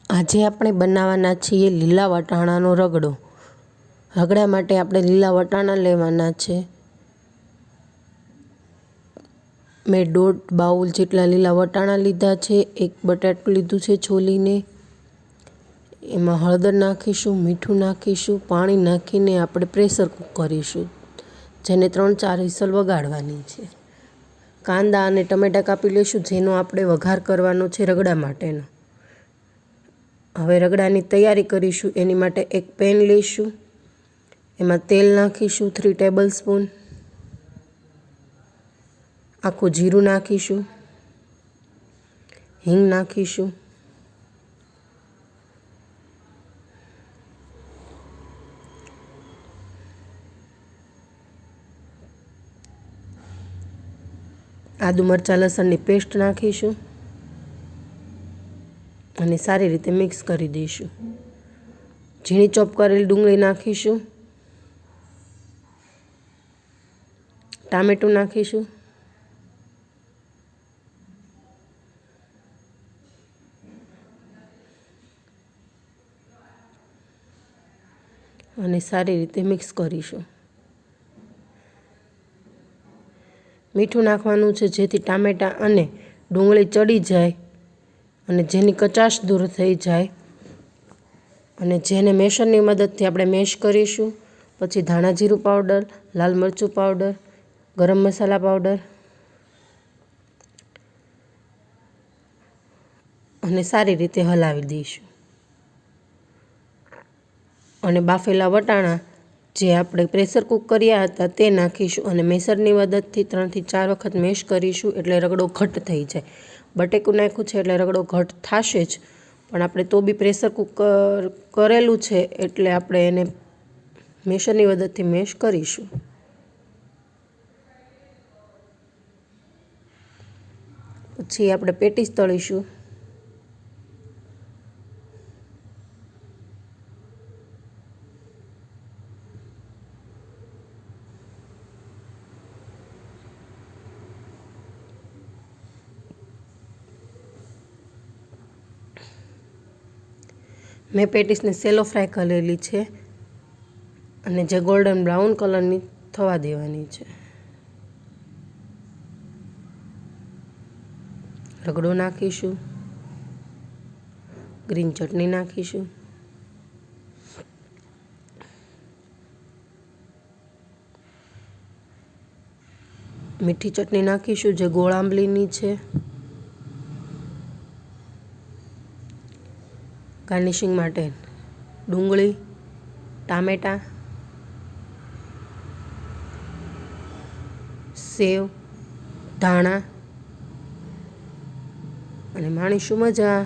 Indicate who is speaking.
Speaker 1: આજે આપણે બનાવવાના છીએ લીલા વટાણાનો રગડો। રગડા માટે આપણે લીલા વટાણા લેવાના છે। મેં 1.5 બાઉલ જેટલા લીલા વટાણા લીધા છે। એક બટાટું લીધું છે છોલીને। એમાં હળદર નાખીશું, મીઠું નાખીશું, પાણી નાખીને આપણે પ્રેશર કૂક કરીશું, જેને 3-4 વિસલ વગાડવાની છે। કાંદા અને ટમેટાં કાપી લઈશું, જેનો આપણે વઘાર કરવાનો છે રગડા માટેનો। હવે રગડાની તૈયારી કરીશું। એની માટે એક પેન લઈશું, એમાં તેલ નાખીશું 3 ટેબલસ્પૂન, આખું જીરું નાખીશું, હિંગ નાખીશું, આદુ મરચાં લસણની પેસ્ટ નાખીશું અને સારી રીતે મિક્સ કરી દઈશું। ઝીણી ચોપ કરેલી ડુંગળી નાખીશું, ટામેટું નાખીશું, અને સારી રીતે મિક્સ કરીશું। મીઠું નાખવાનું છે, જેથી ટામેટાં અને ડુંગળી ચડી જાય અને જેની કચાશ દૂર થઈ જાય, અને જેને મેશરની મદદથી આપણે મેશ કરીશું। પછી ધાણા જીરું પાવડર, લાલ મરચું પાવડર, ગરમ મસાલા પાવડર અને સારી રીતે હલાવી દઈશું। અને બાફેલા વટાણા જે આપણે પ્રેશર કૂક કર્યા હતા તે નાખીશું અને મેસરની મદદથી 3 થી 4 વખત મેશ કરીશું, એટલે રગડો ઘટ થઈ જાય। બટેકું નાખ્યું છે એટલે રગડો ઘટ થશે જ, પણ આપણે તો બી પ્રેશર કૂક કરેલું છે એટલે આપણે એને મેશરની મદદથી મેશ કરીશું। પછી આપણે પેટીસ તળીશું। મેં પેટીસને સેલો ફ્રાય કરેલી છે અને જે ગોલ્ડન બ્રાઉન કલરની થવા દેવાની છે। રગડો નાખીશું, ગ્રીન ચટણી નાખીશું, મીઠી ચટણી નાખીશું જે ગોળ આંબલીની છે, ગાર્નિશિંગ માટે ડુંગળી, ટામેટાં, સેવ, ધાણા, અને માણીશું મજા।